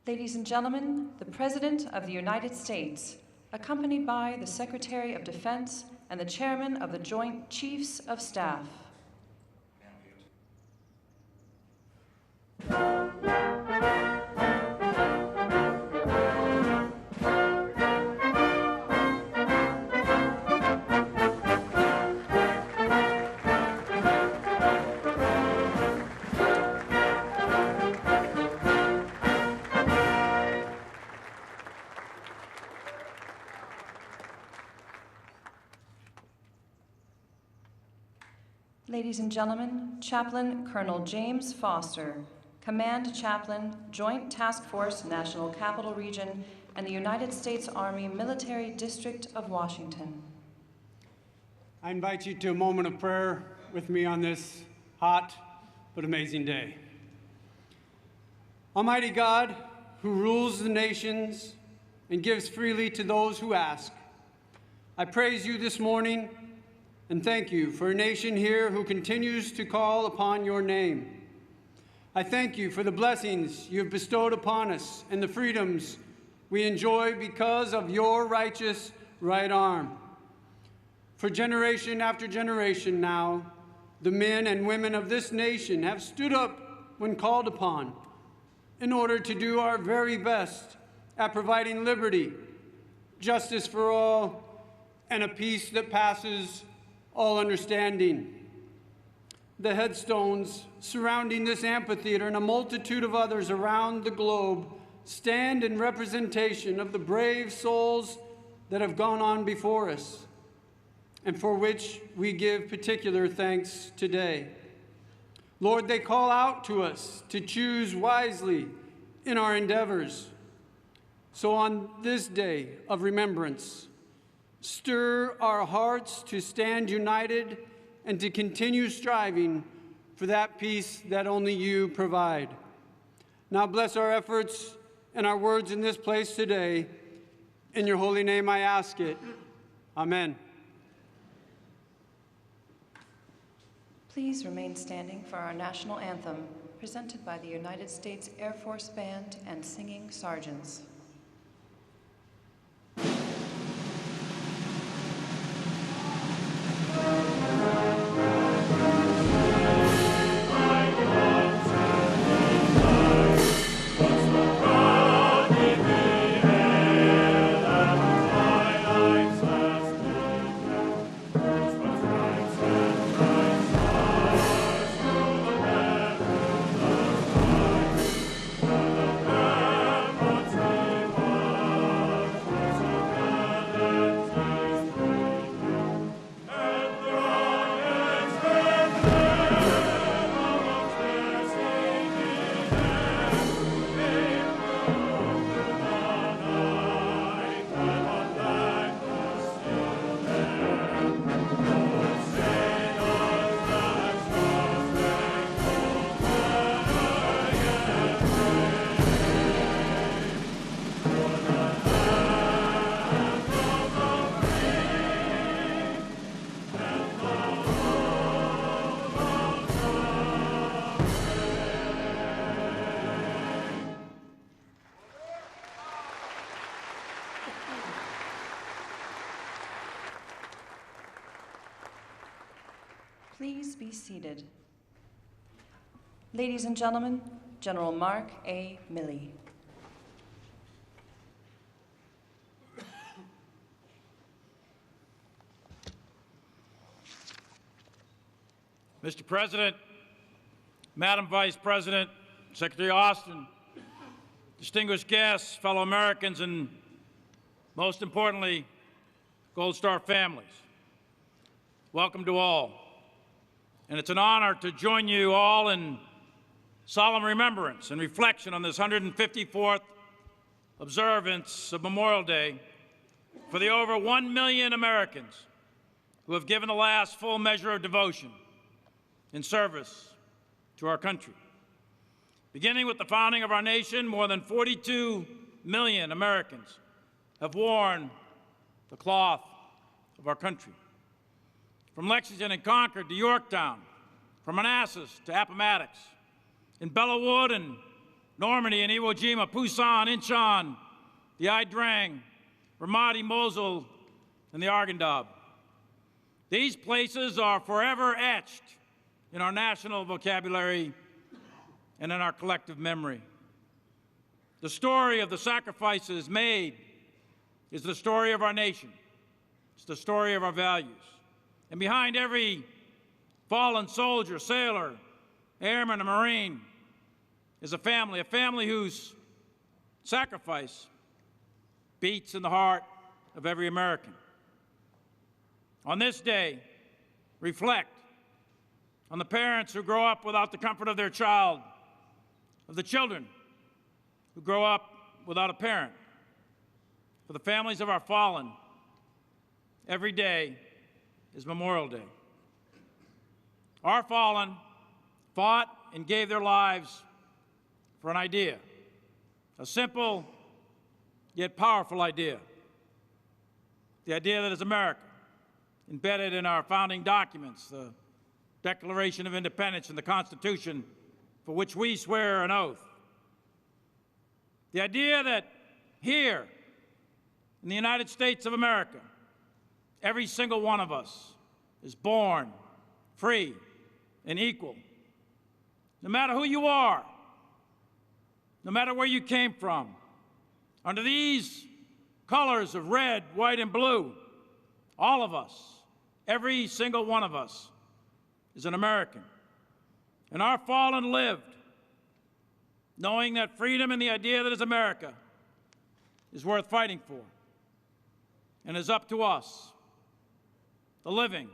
Ladies and gentlemen, the President of the United States, accompanied by the Secretary of Defense and the Chairman of the Joint Chiefs of Staff. Ladies and gentlemen, Chaplain Colonel James Foster, Command Chaplain, Joint Task Force, National Capital Region, and the United States Army Military District of Washington. I invite you to a moment of prayer with me on this hot but amazing day. Almighty God, who rules the nations and gives freely to those who ask, I praise you this morning and thank you for a nation here who continues to call upon your name. I thank you for the blessings you have bestowed upon us and the freedoms we enjoy because of your righteous right arm. For generation after generation now, the men and women of this nation have stood up when called upon in order to do our very best at providing liberty, justice for all, and a peace that passes all understanding. The headstones surrounding this amphitheater and a multitude of others around the globe stand in representation of the brave souls that have gone on before us, and for which we give particular thanks today. Lord, they call out to us to choose wisely in our endeavors. So on this day of remembrance, stir our hearts to stand united and to continue striving for that peace that only you provide. Now bless our efforts and our words in this place today. In your holy name I ask it. Amen. Please remain standing for our national anthem, presented by the United States Air Force Band and singing sergeants. Please be seated. Ladies and gentlemen, General Mark A. Milley. Mr. President, Madam Vice President, Secretary Austin, distinguished guests, fellow Americans, and most importantly, Gold Star families, welcome to all. And it's an honor to join you all in solemn remembrance and reflection on this 154th observance of Memorial Day for the over 1 million Americans who have given the last full measure of devotion in service to our country. Beginning with the founding of our nation, more than 42 million Americans have worn the cloth of our country. From Lexington and Concord to Yorktown, from Manassas to Appomattox, in Bellawood and Normandy and Iwo Jima, Busan, Incheon, the Ia Drang, Ramadi, Mosul, and the Arghandab. These places are forever etched in our national vocabulary and in our collective memory. The story of the sacrifices made is the story of our nation. It's the story of our values. And behind every fallen soldier, sailor, airman, and Marine is a family whose sacrifice beats in the heart of every American. On this day, reflect on the parents who grow up without the comfort of their child, of the children who grow up without a parent. For the families of our fallen, every day is Memorial Day. Our fallen fought and gave their lives for an idea, a simple yet powerful idea, the idea that is America, embedded in our founding documents, the Declaration of Independence and the Constitution, for which we swear an oath. The idea that here in the United States of America, every single one of us is born free and equal. No matter who you are, no matter where you came from, under these colors of red, white, and blue, all of us, every single one of us, is an American. And our fallen lived knowing that freedom and the idea that is America is worth fighting for, and is up to us, the living,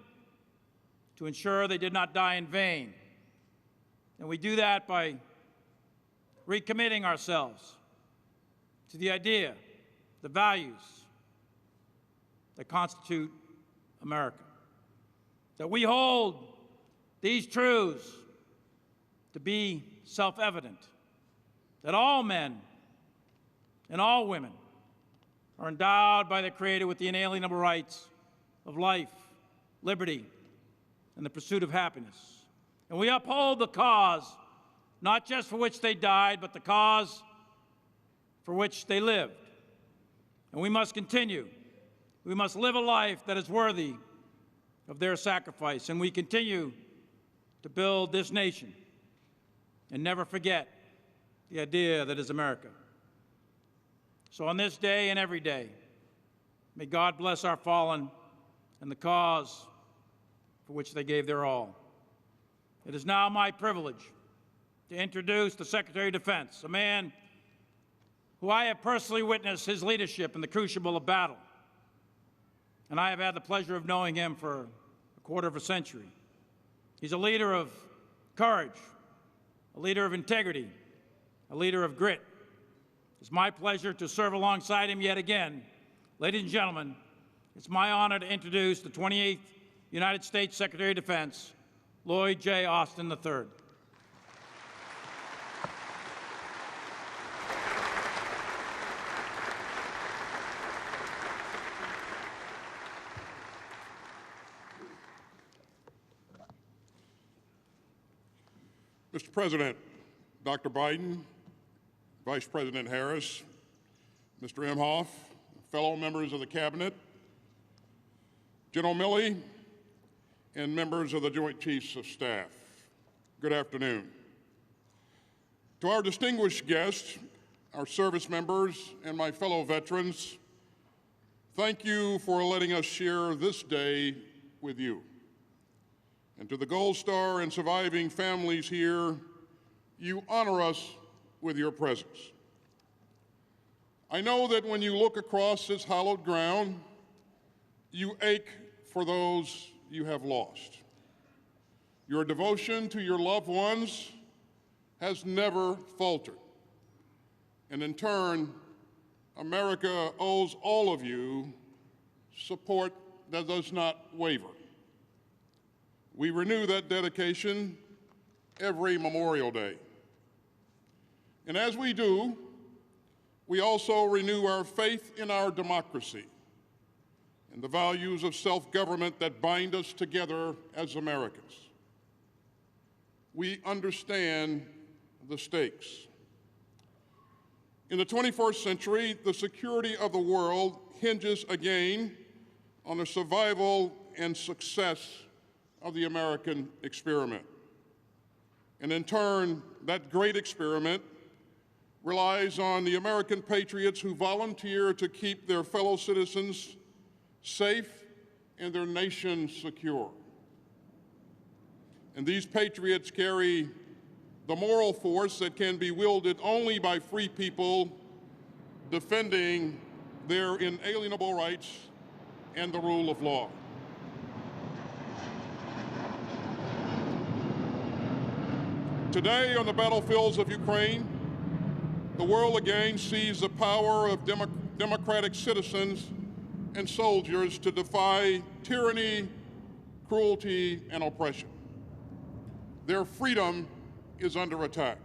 to ensure they did not die in vain. And we do that by recommitting ourselves to the idea, the values that constitute America. That we hold these truths to be self-evident, that all men and all women are endowed by the Creator with the inalienable rights of life, liberty, and the pursuit of happiness. And we uphold the cause, not just for which they died, but the cause for which they lived. And we must continue. We must live a life that is worthy of their sacrifice. And we continue to build this nation and never forget the idea that is America. So on this day and every day, may God bless our fallen and the cause for which they gave their all. It is now my privilege to introduce the Secretary of Defense, a man who I have personally witnessed his leadership in the crucible of battle. And I have had the pleasure of knowing him for a quarter of a century. He's a leader of courage, a leader of integrity, a leader of grit. It's my pleasure to serve alongside him yet again. Ladies and gentlemen, it's my honor to introduce the 28th United States Secretary of Defense, Lloyd J. Austin III. Mr. President, Dr. Biden, Vice President Harris, Mr. Imhoff, fellow members of the Cabinet, General Milley, and members of the Joint Chiefs of Staff, good afternoon. To our distinguished guests, our service members, and my fellow veterans, thank you for letting us share this day with you. And to the Gold Star and surviving families here, you honor us with your presence. I know that when you look across this hallowed ground, you ache for those you have lost. Your devotion to your loved ones has never faltered. And in turn, America owes all of you support that does not waver. We renew that dedication every Memorial Day. And as we do, we also renew our faith in our democracy and the values of self-government that bind us together as Americans. We understand the stakes. In the 21st century, the security of the world hinges again on the survival and success of the American experiment. And in turn, that great experiment relies on the American patriots who volunteer to keep their fellow citizens safe and their nation secure. And these patriots carry the moral force that can be wielded only by free people defending their inalienable rights and the rule of law. Today, on the battlefields of Ukraine, the world again sees the power of democratic citizens and soldiers to defy tyranny, cruelty, and oppression. Their freedom is under attack.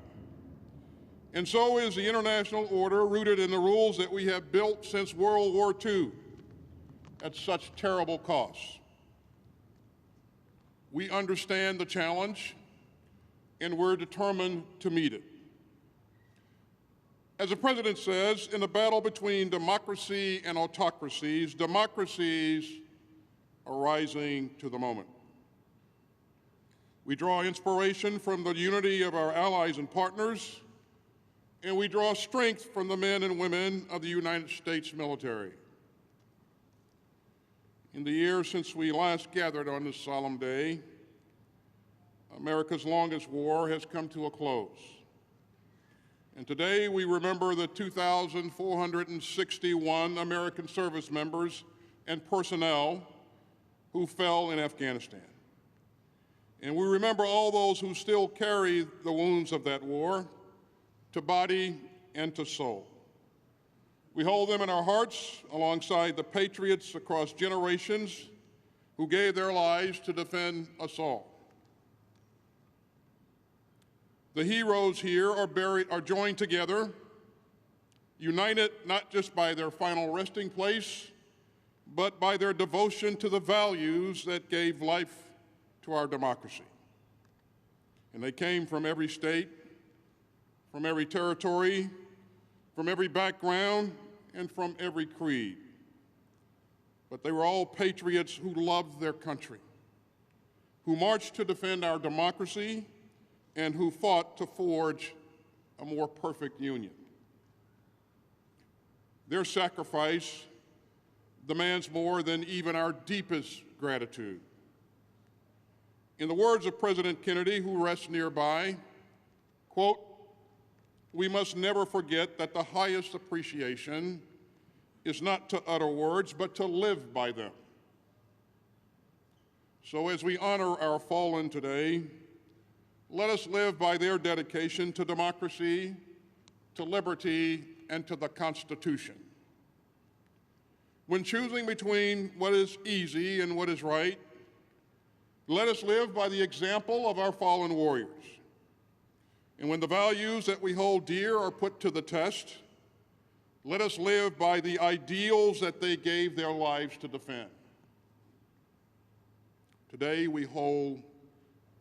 And so is the international order rooted in the rules that we have built since World War II at such terrible costs. We understand the challenge, and we're determined to meet it. As the President says, in the battle between democracy and autocracies, democracies are rising to the moment. We draw inspiration from the unity of our allies and partners, and we draw strength from the men and women of the United States military. In the years since we last gathered on this solemn day, America's longest war has come to a close. And today we remember the 2,461 American service members and personnel who fell in Afghanistan. And we remember all those who still carry the wounds of that war, to body and to soul. We hold them in our hearts alongside the patriots across generations who gave their lives to defend us all. The heroes here are joined together, united not just by their final resting place, but by their devotion to the values that gave life to our democracy. And they came from every state, from every territory, from every background, and from every creed. But they were all patriots who loved their country, who marched to defend our democracy, and who fought to forge a more perfect union. Their sacrifice demands more than even our deepest gratitude. In the words of President Kennedy, who rests nearby, quote, "We must never forget that the highest appreciation is not to utter words, but to live by them." So as we honor our fallen today, let us live by their dedication to democracy, to liberty, and to the Constitution. When choosing between what is easy and what is right, let us live by the example of our fallen warriors. And when the values that we hold dear are put to the test, let us live by the ideals that they gave their lives to defend. Today we hold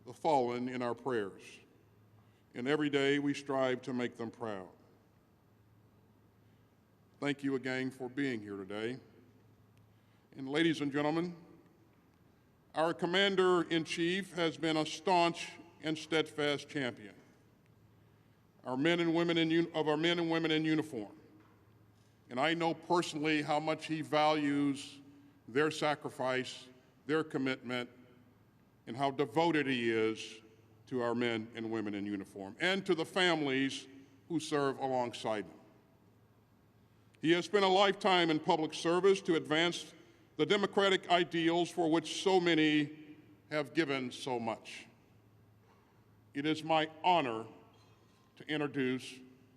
the fallen in our prayers, and every day we strive to make them proud. Thank you again for being here today. And ladies and gentlemen, our Commander-in-Chief has been a staunch and steadfast champion of our men and women in uniform. And I know personally how much he values their sacrifice, their commitment, and how devoted he is to our men and women in uniform and to the families who serve alongside them. He has spent a lifetime in public service to advance the democratic ideals for which so many have given so much. It is my honor to introduce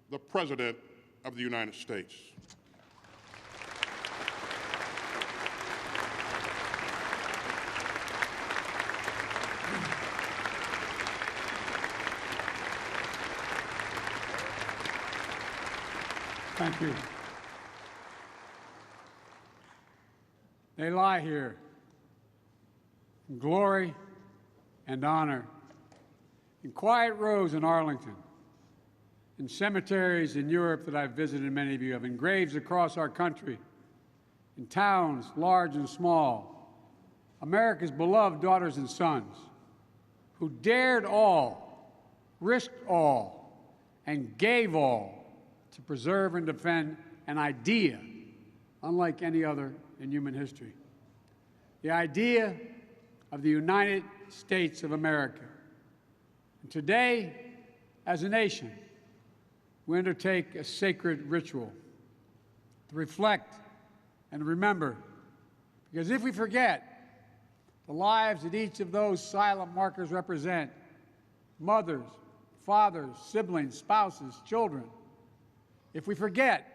the President of the United States. Thank you. They lie here in glory and honor in quiet rows in Arlington, in cemeteries in Europe that I've visited, many of you have, in graves across our country, in towns large and small, America's beloved daughters and sons who dared all, risked all, and gave all to preserve and defend an idea unlike any other in human history. The idea of the United States of America. And today, as a nation, we undertake a sacred ritual to reflect and remember, because if we forget the lives that each of those silent markers represent, mothers, fathers, siblings, spouses, children, if we forget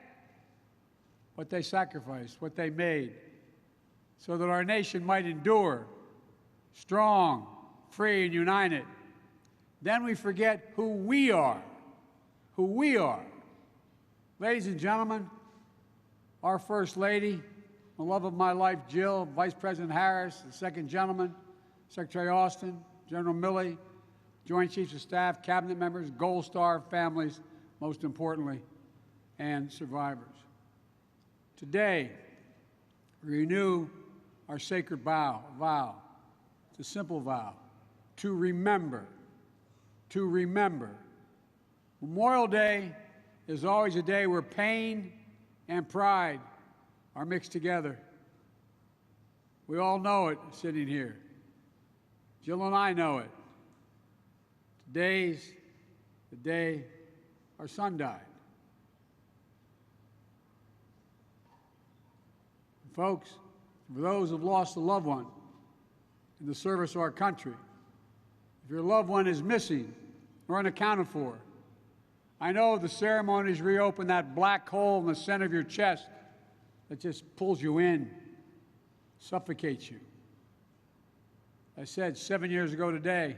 what they sacrificed, what they made, so that our nation might endure, strong, free, and united, then we forget who we are. Who we are. Ladies and gentlemen, our First Lady, the love of my life, Jill, Vice President Harris, the Second Gentleman, Secretary Austin, General Milley, Joint Chiefs of Staff, Cabinet members, Gold Star families, most importantly, and survivors. Today, we renew our sacred vow. It's a simple vow, to remember, to remember. Memorial Day is always a day where pain and pride are mixed together. We all know it sitting here. Jill and I know it. Today's the day our son died. And folks, for those who have lost a loved one in the service of our country, if your loved one is missing or unaccounted for, I know the ceremonies reopen that black hole in the center of your chest that just pulls you in, suffocates you. I said 7 years ago today,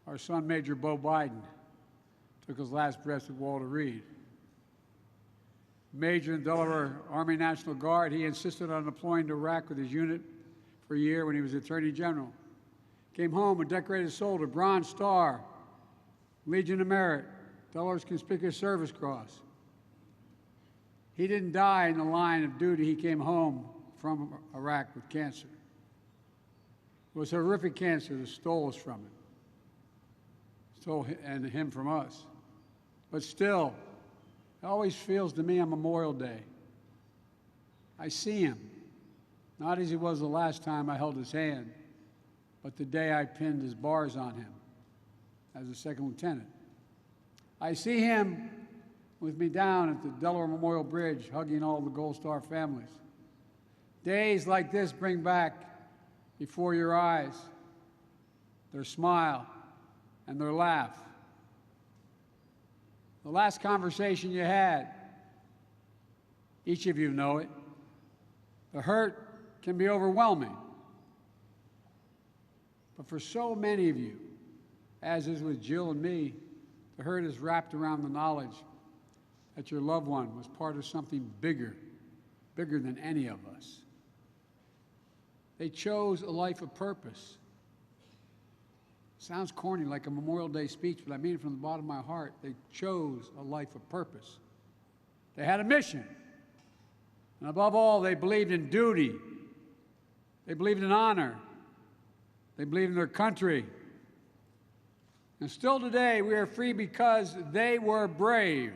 our son, Major Bo Biden, took his last breath at Walter Reed. Major in the Delaware Army National Guard, he insisted on deploying to Iraq with his unit for a year when he was Attorney General. Came home a decorated soldier, Bronze Star, Legion of Merit, Delaware's Conspicuous Service Cross. He didn't die in the line of duty. He came home from Iraq with cancer. It was horrific cancer that stole us from him. Stole him from us. But still, it always feels to me on Memorial Day, I see him, not as he was the last time I held his hand, but the day I pinned his bars on him as a second lieutenant. I see him with me down at the Delaware Memorial Bridge, hugging all the Gold Star families. Days like this bring back before your eyes their smile and their laugh. The last conversation you had, each of you know it, the hurt can be overwhelming. But for so many of you, as is with Jill and me, the hurt is wrapped around the knowledge that your loved one was part of something bigger than any of us. They chose a life of purpose. Sounds corny, like a Memorial Day speech, but I mean it from the bottom of my heart. They chose a life of purpose. They had a mission. And above all, they believed in duty. They believed in honor. They believed in their country. And still today, we are free because they were brave.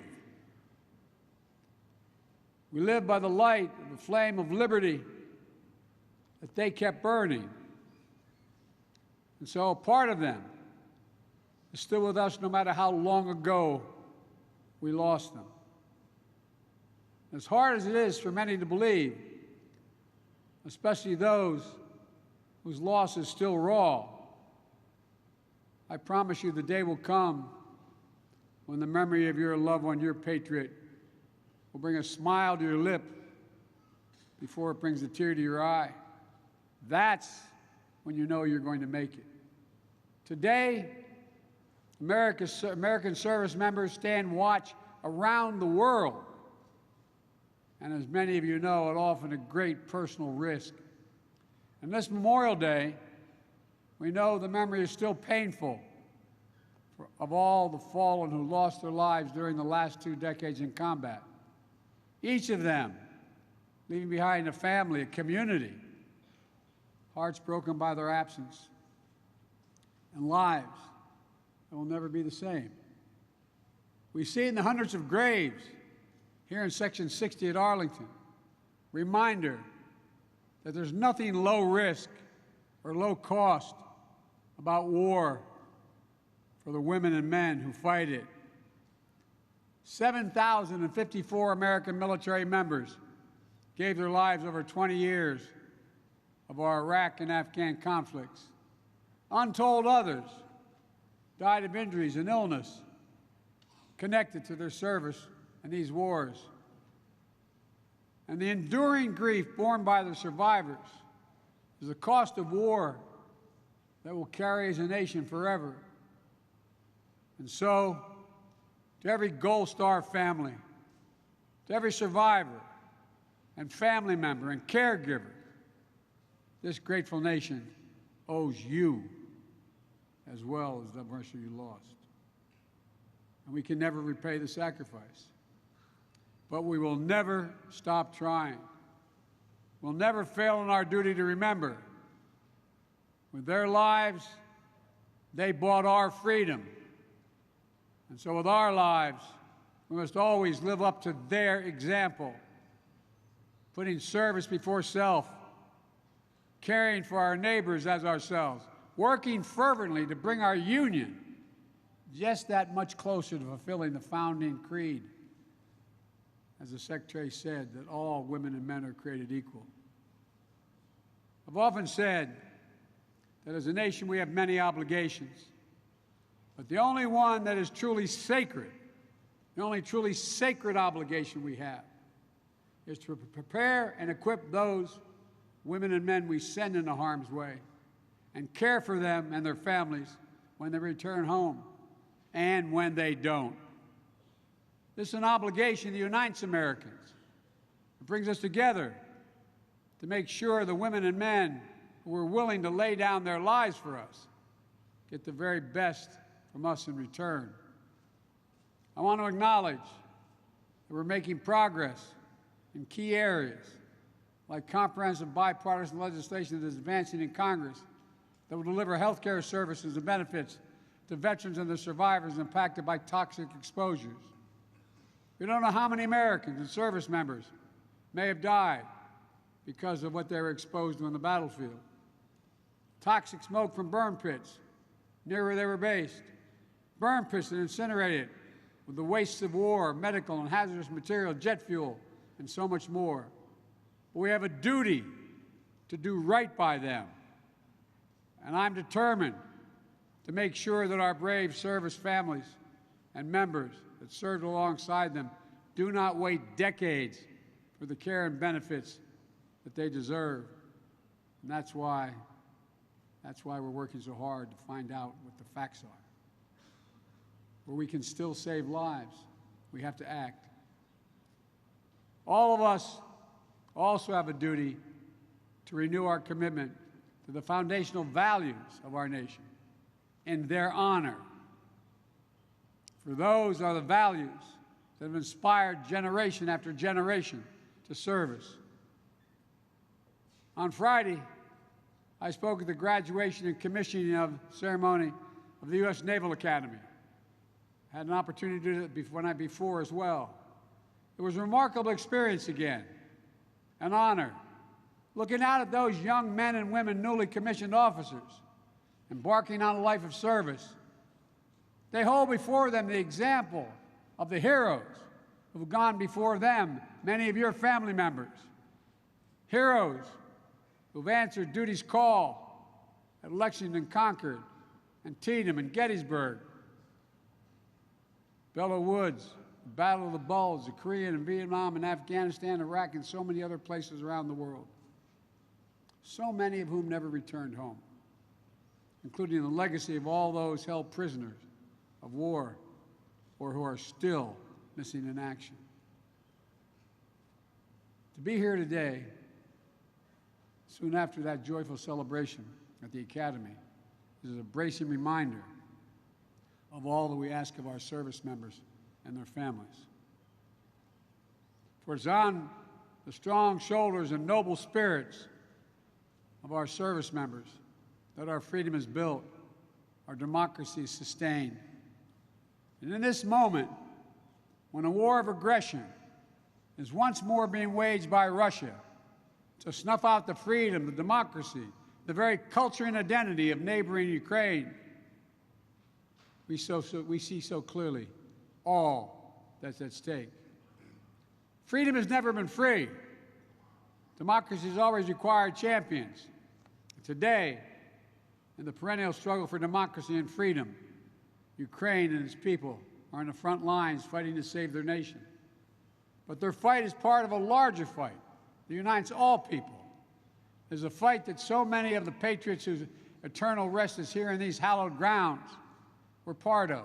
We live by the light of the flame of liberty that they kept burning. And so a part of them is still with us no matter how long ago we lost them. As hard as it is for many to believe, especially those whose loss is still raw, I promise you the day will come when the memory of your loved one, your patriot, will bring a smile to your lip before it brings a tear to your eye. That's when you know you're going to make it. Today, American service members stand watch around the world. And as many of you know, at often a great personal risk. And this Memorial Day, we know the memory is still painful for of all the fallen who lost their lives during the last 2 decades in combat. Each of them leaving behind a family, a community, hearts broken by their absence, and lives that will never be the same. We see in the hundreds of graves here in Section 60 at Arlington, reminder that there's nothing low risk or low cost about war for the women and men who fight it. 7,054 American military members gave their lives over 20 years of our Iraq and Afghan conflicts. Untold others died of injuries and illness connected to their service in these wars. And the enduring grief borne by the survivors is the cost of war that will carry as a nation forever. And so, to every Gold Star family, to every survivor and family member and caregiver, this grateful nation owes you as well as the mercy you lost. And we can never repay the sacrifice. But we will never stop trying. We'll never fail in our duty to remember. With their lives, they bought our freedom. And so with our lives, we must always live up to their example, putting service before self, caring for our neighbors as ourselves, working fervently to bring our union just that much closer to fulfilling the founding creed. As the Secretary said, that all women and men are created equal. I've often said that as a nation we have many obligations, but the only one that is truly sacred, the only truly sacred obligation we have, is to prepare and equip those women and men we send into harm's way and care for them and their families when they return home and when they don't. This is an obligation that unites Americans. It brings us together to make sure the women and men who are willing to lay down their lives for us get the very best from us in return. I want to acknowledge that we're making progress in key areas like comprehensive bipartisan legislation that is advancing in Congress that will deliver health care services and benefits to veterans and their survivors impacted by toxic exposures. We don't know how many Americans and service members may have died because of what they were exposed to on the battlefield. Toxic smoke from burn pits near where they were based. Burn pits that incinerated with the wastes of war, medical and hazardous material, jet fuel, and so much more. But we have a duty to do right by them. And I'm determined to make sure that our brave service families and members that served alongside them do not wait decades for the care and benefits that they deserve. And that's why we're working so hard to find out what the facts are. Where we can still save lives, we have to act. All of us also have a duty to renew our commitment to the foundational values of our nation in their honor. For those are the values that have inspired generation after generation to service. On Friday, I spoke at the graduation and commissioning ceremony of the U.S. Naval Academy. I had an opportunity to do it the night before as well. It was a remarkable experience again, an honor, looking out at those young men and women, newly commissioned officers, embarking on a life of service. They hold before them the example of the heroes who have gone before them, many of your family members. Heroes who've answered duty's call at Lexington, Concord, Antietam, and Gettysburg. Belleau Woods, the Battle of the Bulge, the Korean and Vietnam and Afghanistan, Iraq, and so many other places around the world. So many of whom never returned home, including the legacy of all those held prisoners of war or who are still missing in action. To be here today, soon after that joyful celebration at the Academy, is a bracing reminder of all that we ask of our service members and their families. For it's on the strong shoulders and noble spirits of our service members that our freedom is built, our democracy is sustained. And in this moment, when a war of aggression is once more being waged by Russia to snuff out the freedom, the democracy, the very culture and identity of neighboring Ukraine, we see so clearly all that's at stake. Freedom has never been free. Democracy has always required champions. Today, in the perennial struggle for democracy and freedom, Ukraine and its people are on the front lines fighting to save their nation. But their fight is part of a larger fight that unites all people. There's a fight that so many of the patriots whose eternal rest is here in these hallowed grounds were part of.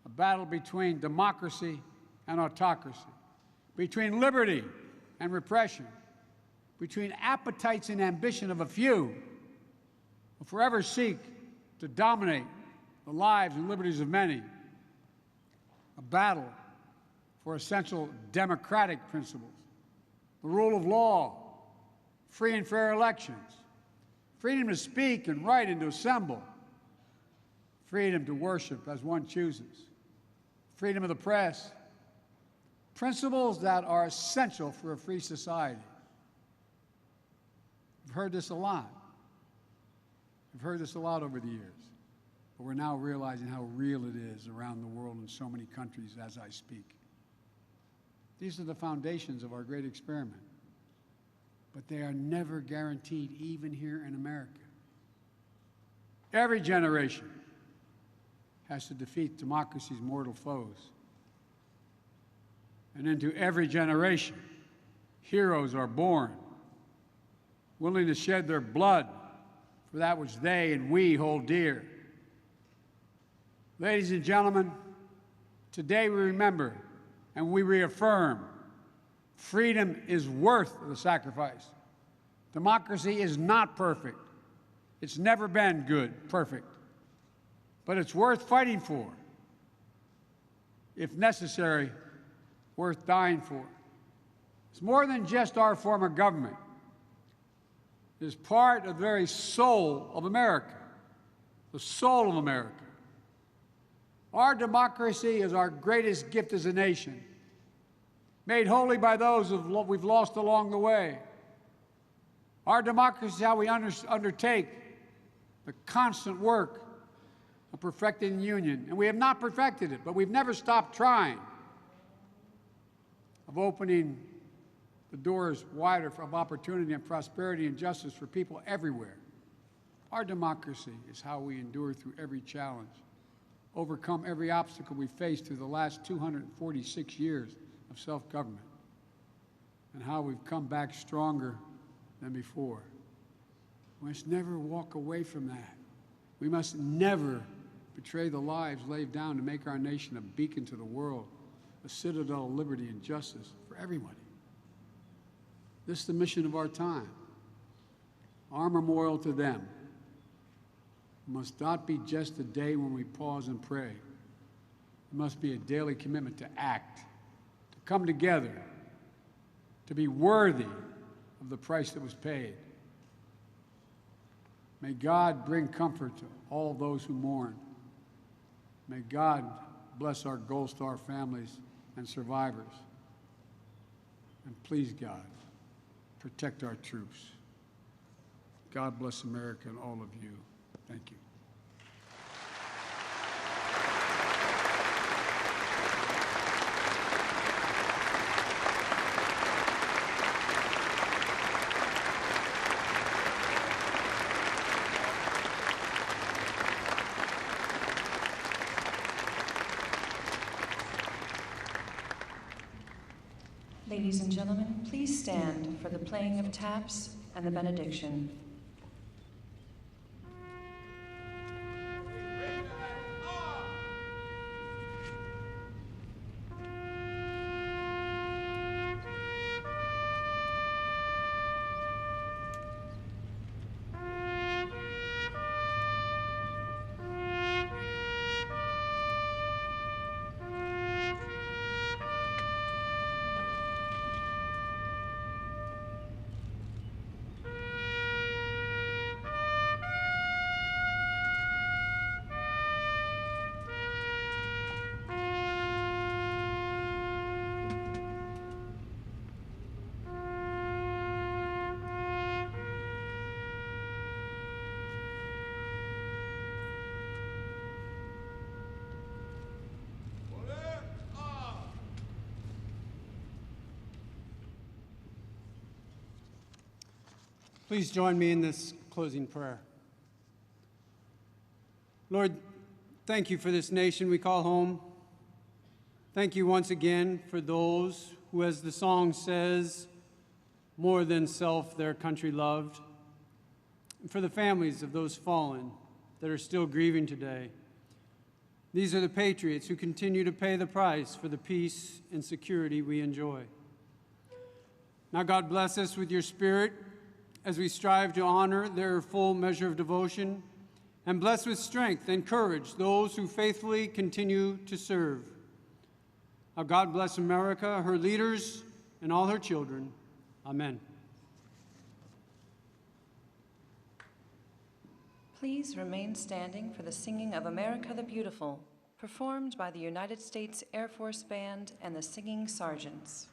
A battle between democracy and autocracy, between liberty and repression, between appetites and ambition of a few who forever seek to dominate the lives and liberties of many. A battle for essential democratic principles, the rule of law, free and fair elections, freedom to speak and write and to assemble, freedom to worship as one chooses, freedom of the press, principles that are essential for a free society. We've heard this a lot. We've heard this a lot over the years, but we're now realizing how real it is around the world in so many countries as I speak. These are the foundations of our great experiment, but they are never guaranteed, even here in America. Every generation has to defeat democracy's mortal foes. And into every generation, heroes are born, willing to shed their blood for that which they and we hold dear. Ladies and gentlemen, today we remember and we reaffirm freedom is worth the sacrifice. Democracy is not perfect. It's never been good, perfect. But it's worth fighting for. If necessary, worth dying for. It's more than just our form of government. It is part of the very soul of America, the soul of America. Our democracy is our greatest gift as a nation, made holy by those we've lost along the way. Our democracy is how we undertake the constant work of perfecting the union. And we have not perfected it, but we've never stopped trying, of opening the doors wider of opportunity and prosperity and justice for people everywhere. Our democracy is how we endure through every challenge, overcome every obstacle we faced through the last 246 years of self-government, and how we've come back stronger than before. We must never walk away from that. We must never betray the lives laid down to make our nation a beacon to the world, a citadel of liberty and justice for everybody. This is the mission of our time. Our memorial to them must not be just a day when we pause and pray. It must be a daily commitment to act, to come together, to be worthy of the price that was paid. May God bring comfort to all those who mourn. May God bless our Gold Star families and survivors. And please, God, protect our troops. God bless America and all of you. Thank you. Ladies and gentlemen, please stand for the playing of taps and the benediction. Please join me in this closing prayer. Lord, thank you for this nation we call home. Thank you once again for those who, as the song says, more than self their country loved, and for the families of those fallen that are still grieving today. These are the patriots who continue to pay the price for the peace and security we enjoy. Now, God, bless us with your Spirit as we strive to honor their full measure of devotion, and bless with strength and courage those who faithfully continue to serve. Now, God bless America, her leaders, and all her children. Amen. Please remain standing for the singing of America the Beautiful, performed by the United States Air Force Band and the Singing Sergeants.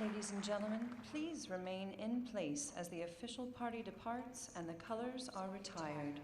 Ladies and gentlemen, please remain in place as the official party departs and the colors are retired.